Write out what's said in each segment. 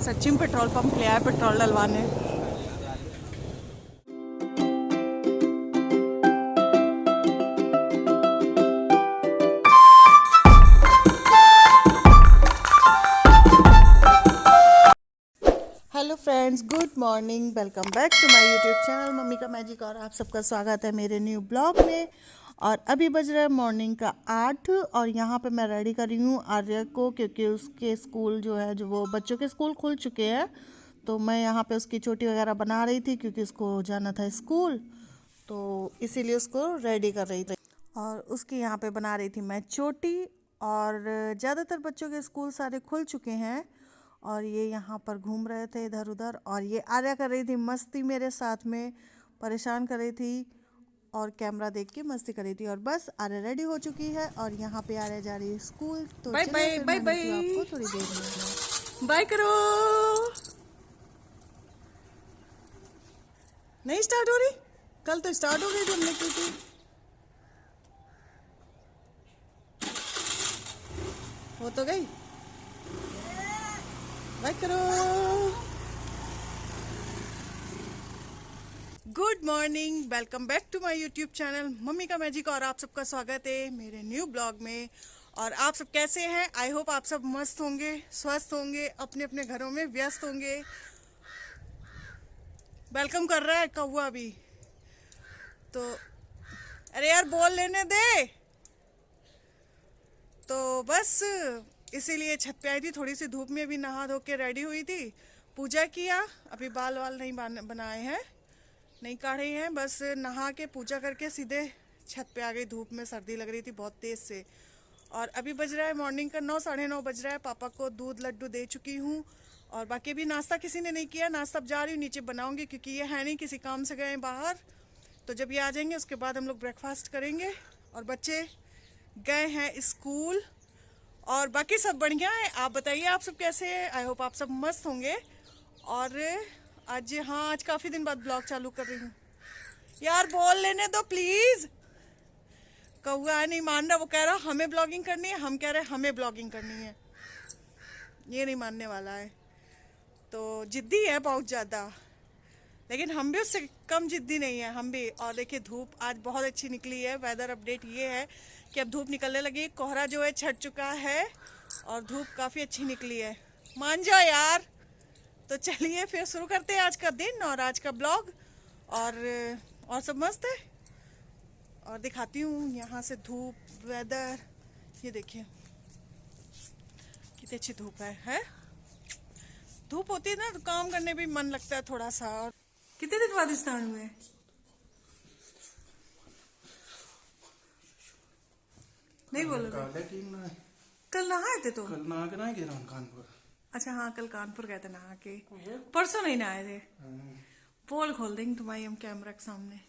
Sachin petrol pump ले आया petrol डलवाने। Hello friends, good morning, welcome back to my YouTube channel mummy का magic. और आप सबका स्वागत है मेरे न्यू ब्लॉग में। और अभी बज रहा है मॉर्निंग का 8 और यहाँ पे मैं रेडी कर रही हूँ आर्या को, क्योंकि उसके स्कूल जो है, जो वो बच्चों के स्कूल खुल चुके हैं। तो मैं यहाँ पे उसकी चोटी वगैरह बना रही थी, क्योंकि उसको जाना था स्कूल, तो इसीलिए उसको रेडी कर रही थी। और उसकी यहाँ पे बना रही थी मैं चोटी। और ज़्यादातर बच्चों के स्कूल सारे खुल चुके हैं और ये यहाँ पर घूम रहे थे इधर उधर। और ये आर्या कर रही थी मस्ती मेरे साथ में, परेशान कर रही थी और कैमरा देख के मस्ती कर रही थी। और बस आर्या रेडी हो चुकी है और यहाँ पे आर्या जा रही है स्कूल। तो बाय चलिए बाय फिर बाय मैं मिलती हूँ आपको थोड़ी देर में। बाय करो। नहीं स्टार्ट हो रही? कल तो स्टार्ट हो गई थी, हमने की थी। हो तो गई। बाय करो। Good morning, welcome back to my YouTube channel mummy का मैजिक। और आप सबका स्वागत है मेरे न्यू ब्लॉग में। और आप सब कैसे हैं? आई होप आप सब मस्त होंगे, स्वस्थ होंगे, अपने अपने घरों में व्यस्त होंगे। वेलकम कर रहा है कौवा भी। तो अरे यार बोल लेने दे। तो बस इसीलिए छत पे आई थी, थोड़ी सी धूप में भी नहा धो के रेडी हुई थी, पूजा किया। अभी बाल वाल नहीं बनाए हैं, नहीं काढ़े हैं, बस नहा के पूजा करके सीधे छत पे आ गई। धूप में सर्दी लग रही थी बहुत तेज से। और अभी बज रहा है मॉर्निंग का 9, 9:30 बज रहा है। पापा को दूध लड्डू दे चुकी हूँ और बाकी भी नाश्ता किसी ने नहीं किया। नाश्ता अब जा रही हूँ नीचे बनाऊंगी, क्योंकि ये है नहीं, किसी काम से गए बाहर। तो जब ये आ जाएंगे उसके बाद हम लोग ब्रेकफास्ट करेंगे। और बच्चे गए हैं स्कूल और बाकी सब बढ़िया है। आप बताइए आप सब कैसे हैं? आई होप आप सब मस्त होंगे। और आज काफ़ी दिन बाद ब्लॉग चालू कर रही हूँ। यार बोल लेने दो प्लीज़। कौआ नहीं मान रहा, वो कह रहा हमें ब्लॉगिंग करनी है, हम कह रहे हैं हमें ब्लॉगिंग करनी है। ये नहीं मानने वाला है, तो जिद्दी है बहुत ज़्यादा। लेकिन हम भी उससे कम जिद्दी नहीं है, हम भी। और देखिए धूप आज बहुत अच्छी निकली है। वेदर अपडेट ये है कि अब धूप निकलने लगी, कोहरा जो है छट चुका है और धूप काफ़ी अच्छी निकली है। मान जाओ यार। तो चलिए फिर शुरू करते हैं आज का दिन और आज का ब्लॉग। और सब मस्त है। और दिखाती हूँ यहाँ से धूप, वेदर। ये देखिए कितनी अच्छी धूप है? धूप होती है ना तो काम करने भी मन लगता है थोड़ा सा। और कितने दिन बाद स्नान हुए? नहीं बोलोगे? कल नहाए थे तो? कल नहा के ना गए कानपुर। अच्छा हाँ, कल कानपुर गए थे नहा के। परसों नहीं नहाए थे। पोल खोल देंगे तुम्हारी हम कैमरा के सामने।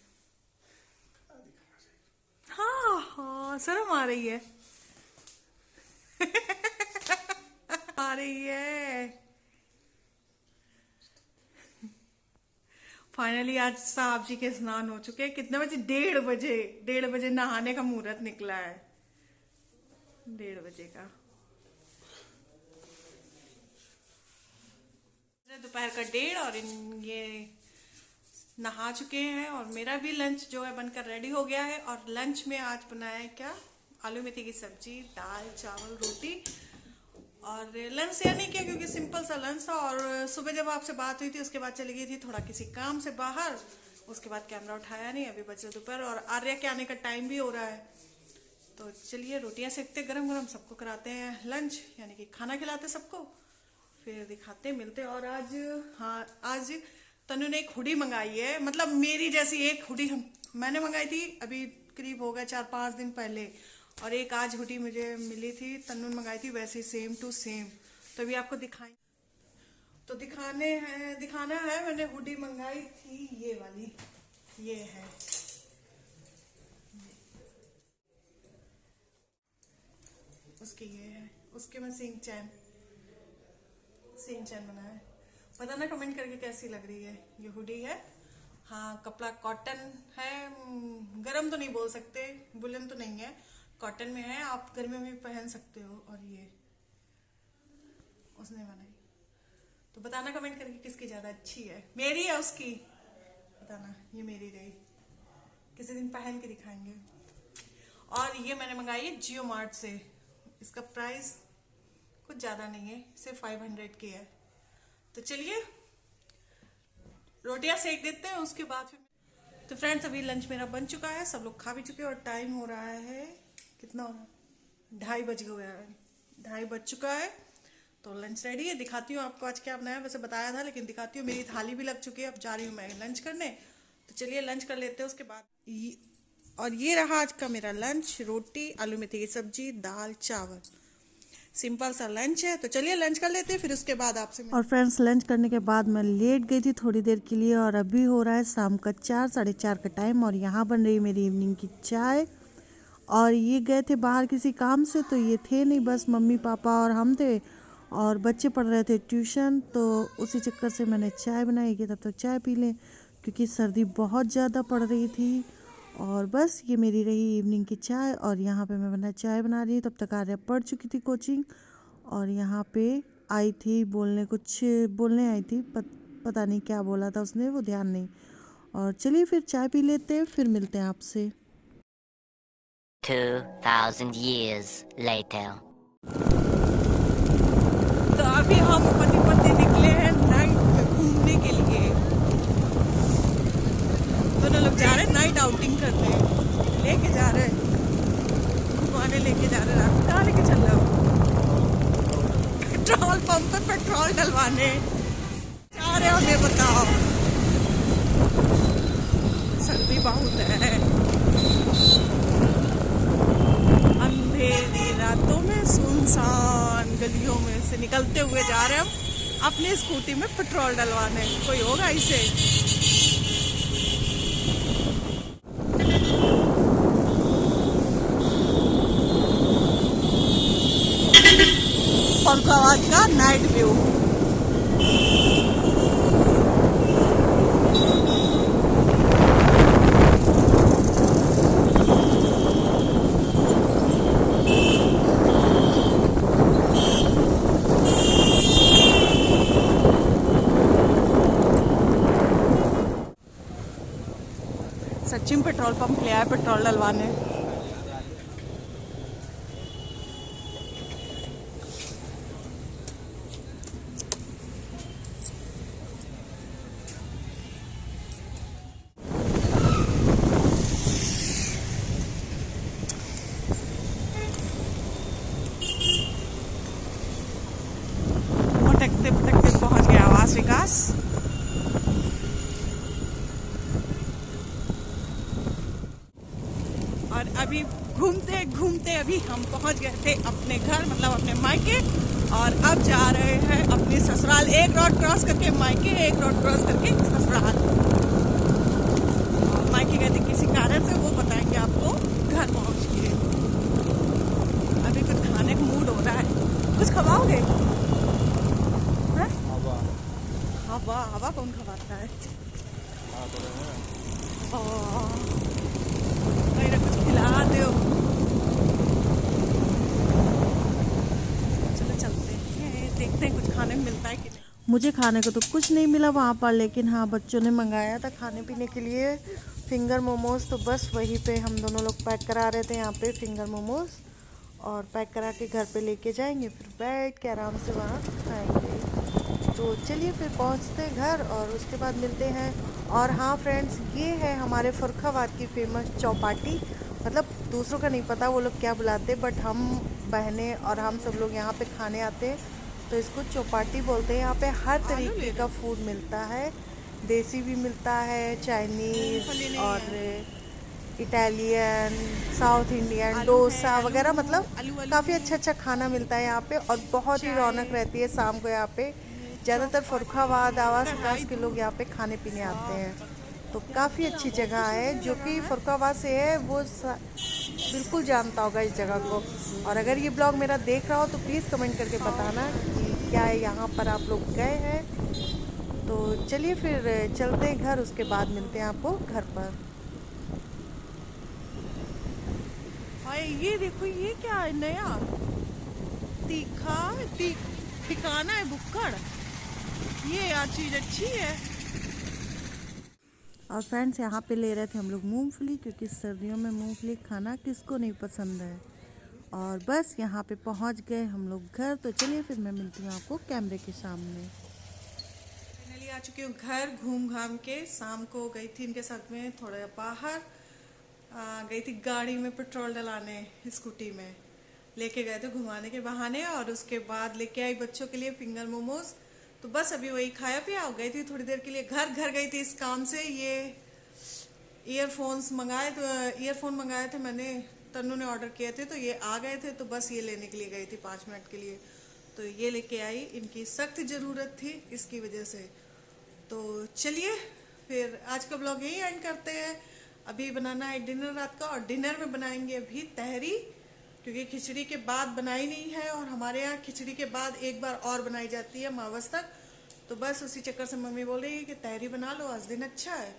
हाँ हाँ, शर्म आ रही है। आ रही है। फाइनली आज साहब जी के स्नान हो चुके हैं। कितने बजे? 1:30 बजे नहाने का मुहूर्त निकला है। 1:30 बजे का। दोपहर का 1:30 और ये नहा चुके हैं। और मेरा भी लंच जो है बनकर रेडी हो गया है। और लंच में आज बनाया है क्या? आलू मेथी की सब्जी, दाल, चावल, रोटी। और लंच या नहीं किया क्योंकि सिंपल सा लंच था। और सुबह जब आपसे बात हुई थी उसके बाद चली गई थी थोड़ा किसी काम से बाहर, उसके बाद कैमरा उठाया नहीं। अभी बचे दोपहर और आर्या के आने का टाइम भी हो रहा है। तो चलिए रोटियां सेकते गरम गरम, सबको कराते हैं लंच, यानी कि खाना खिलाते सबको, फिर दिखाते मिलते। और आज तनु ने एक हुडी मंगाई है, मतलब मेरी जैसी एक हुडी मैंने मंगाई थी अभी करीब हो गया 4-5 दिन पहले। और एक आज हुडी मुझे मिली थी, तन्नू ने मंगाई थी वैसे सेम टू सेम। तो अभी आपको दिखाएं तो दिखाना है। मैंने हुडी मंगाई थी ये वाली, ये है। उसकी ये है, उसके में सिंग चैन बनाया है। बताना कमेंट करके कैसी लग रही है। ये हुडी है। हाँ, कपड़ा कॉटन है। गरम तो नहीं बोल सकते, वुलन तो नहीं है, कॉटन में है। आप गर्मी में भी पहन सकते हो। और ये उसने बनाई। तो बताना कमेंट करके किसकी ज्यादा अच्छी है, मेरी या उसकी। बताना। ये मेरी रही, किसी दिन पहन के दिखाएंगे। और ये मैंने मंगाई है जियो मार्ट से। इसका प्राइस कुछ ज्यादा नहीं है, सिर्फ 500 की है। तो चलिए रोटियां सेक देते हैं, उसके बाद फिर। तो फ्रेंड्स अभी लंच मेरा बन चुका है, सब लोग खा भी चुके हैं और टाइम हो रहा है कितना हो रहा है, 2:30 बज गया है, 2:30 बज चुका है। तो लंच रेडी है, दिखाती हूँ आपको आज क्या बनाया। वैसे बताया था लेकिन दिखाती हूँ। मेरी थाली भी लग चुकी है, अब जा रही हूँ मैं लंच करने। तो चलिए लंच कर लेते हैं उसके बाद। और ये रहा आज का मेरा लंच, रोटी, आलू मेथी की सब्जी, दाल, चावल। सिंपल सा लंच है। तो चलिए लंच कर लेते हैं, फिर उसके बाद आपसे। और फ्रेंड्स लंच करने के बाद मैं लेट गई थी थोड़ी देर के लिए, और अभी हो रहा है शाम का 4, 4:30 का टाइम, और यहाँ बन रही मेरी इवनिंग की चाय। और ये गए थे बाहर किसी काम से, तो ये थे नहीं, बस मम्मी पापा और हम थे, और बच्चे पढ़ रहे थे ट्यूशन। तो उसी चक्कर से मैंने चाय बनाई कि तब तक चाय पी लें, क्योंकि सर्दी बहुत ज़्यादा पड़ रही थी। और बस ये मेरी रही इवनिंग की चाय। और यहाँ पे मैं चाय बना रही, तब तक आर्या पढ़ चुकी थी कोचिंग, और यहाँ पे आई थी कुछ बोलने आई थी, पता नहीं क्या बोला था उसने, वो ध्यान नहीं। और चलिए फिर चाय पी लेते हैं, फिर मिलते हैं आपसे। 2000 years later. तो अभी हम पति पत्नी निकले हैं नाइट में घूमने के लिए। दोनों लोग जा रहे हैं नाइट आउटिंग करने, लेके जा रहे हैं घुमाने, लेके जा रहे हैं। रात कहाँ लेके चल रहे हो? पेट्रोल पंप पर पेट्रोल डलवाने जा रहे हो, हमें बताओ। सर्दी बहुत है, अंधेरी रातों में सुनसान गलियों में से निकलते हुए जा रहे हैं हम अपनी स्कूटी में पेट्रोल डलवाने। कोई होगा इसे? फरुखाबाद का night view. Sachin petrol pump ले आया पेट्रोल डलवाने। भटकते भटकते पहुंच गया आवास विकास। और अभी घूमते घूमते अभी हम पहुंच गए थे अपने घर, मतलब अपने मायके। और अब जा रहे हैं अपने ससुराल। एक रोड क्रॉस करके मायके, एक रोड क्रॉस करके ससुराल। मायके गए थे किसी कारण से, वो बताएंगे आपको घर पहुंच के। अभी कुछ खाने का मूड हो रहा है, कुछ खवाओगे? हवा हवा कौन खवाता है? कुछ खिला दो। चलो चलते हैं, देखते हैं कुछ खाने में मिलता है कि नहीं। मुझे खाने को तो कुछ नहीं मिला वहाँ पर, लेकिन हाँ बच्चों ने मंगाया था खाने पीने के लिए फिंगर मोमोज। तो बस वहीं पे हम दोनों लोग पैक करा रहे थे यहाँ पे फिंगर मोमोज, और पैक करा के घर पे लेके जाएंगे, फिर बैठ के आराम से वहाँ खाएंगे। तो चलिए फिर पहुँचते हैं घर और उसके बाद मिलते हैं। और हाँ फ्रेंड्स, ये है हमारे फरुखाबाद की फेमस चौपाटी। मतलब दूसरों का नहीं पता वो लोग क्या बुलाते, बट हम बहनें और हम सब लोग यहाँ पे खाने आते हैं तो इसको चौपाटी बोलते हैं। यहाँ पे हर तरीके का फूड मिलता है, देसी भी मिलता है, चाइनीज़ और इटालियन, साउथ इंडियन, डोसा वगैरह, मतलब काफ़ी अच्छा खाना मिलता है यहाँ पे। और बहुत ही रौनक रहती है शाम को यहाँ पे। ज़्यादातर फरुखाबाद आवास विकास के लोग यहाँ पे खाने पीने आते हैं। तो काफ़ी अच्छी जगह है, जो कि फरुखाबाद से है वो बिल्कुल जानता होगा इस जगह को। और अगर ये ब्लॉग मेरा देख रहा हो तो प्लीज़ कमेंट करके बताना कि क्या यहाँ पर आप लोग गए हैं। तो चलिए फिर चलते हैं घर, उसके बाद मिलते हैं आपको घर पर। ये देखो ये क्या है नया तीखा ठिकाना है, बुक्कड़। ये यार चीज़ अच्छी है। और फ्रेंड्स यहाँ पे ले रहे थे हम लोग मूंगफली, क्योंकि सर्दियों में मूंगफली खाना किसको नहीं पसंद है। और बस यहाँ पे पहुँच गए हम लोग घर। तो चलिए फिर मैं मिलती हूँ आपको कैमरे के सामने। फाइनली आ चुकी हूँ घर, घूम घाम के। शाम को गई थी इनके साथ में थोड़ा बाहर, गई थी गाड़ी में पेट्रोल डलाने, स्कूटी में लेके गए थे घुमाने के बहाने। और उसके बाद लेके आई बच्चों के लिए फिंगर मोमोज। तो बस अभी वही खाया पिया, गई थी थोड़ी देर के लिए घर गई थी इस काम से। ये ईयरफोन्स मंगाए, तो ईयरफोन मंगाए थे मैंने, तन्नू ने ऑर्डर किए थे, तो ये आ गए थे। तो बस ये लेने के लिए गई थी 5 मिनट के लिए। तो ये लेके आई, इनकी सख्त ज़रूरत थी इसकी वजह से। तो चलिए फिर आज का ब्लॉग यही एंड करते हैं। अभी बनाना है डिनर रात का, और डिनर में बनाएंगे अभी तहरी, क्योंकि खिचड़ी के बाद बनाई नहीं है। और हमारे यहाँ खिचड़ी के बाद एक बार और बनाई जाती है मावस तक। तो बस उसी चक्कर से मम्मी बोल रही है कि तहरी बना लो, आज दिन अच्छा है।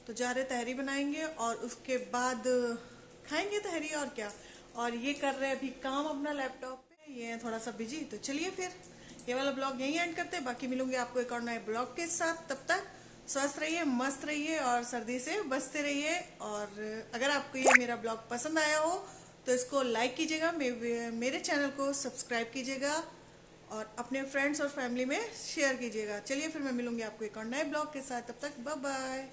तो जा रहे तहरी बनाएंगे और उसके बाद खाएंगे तहरी, और क्या। और ये कर रहे हैं अभी काम अपना लैपटॉप पे, ये है थोड़ा सा बिजी। तो चलिए फिर ये वाला ब्लॉग यहीं एंड करते हैं। बाकी मिलूंगी आपको एक और नए ब्लॉग के साथ। तब तक स्वस्थ रहिए, मस्त रहिए और सर्दी से बचते रहिए। और अगर आपको ये मेरा ब्लॉग पसंद आया हो तो इसको लाइक कीजिएगा, मेरे चैनल को सब्सक्राइब कीजिएगा और अपने फ्रेंड्स और फैमिली में शेयर कीजिएगा। चलिए फिर मैं मिलूंगी आपको एक और नए ब्लॉग के साथ। तब तक बाय बाय।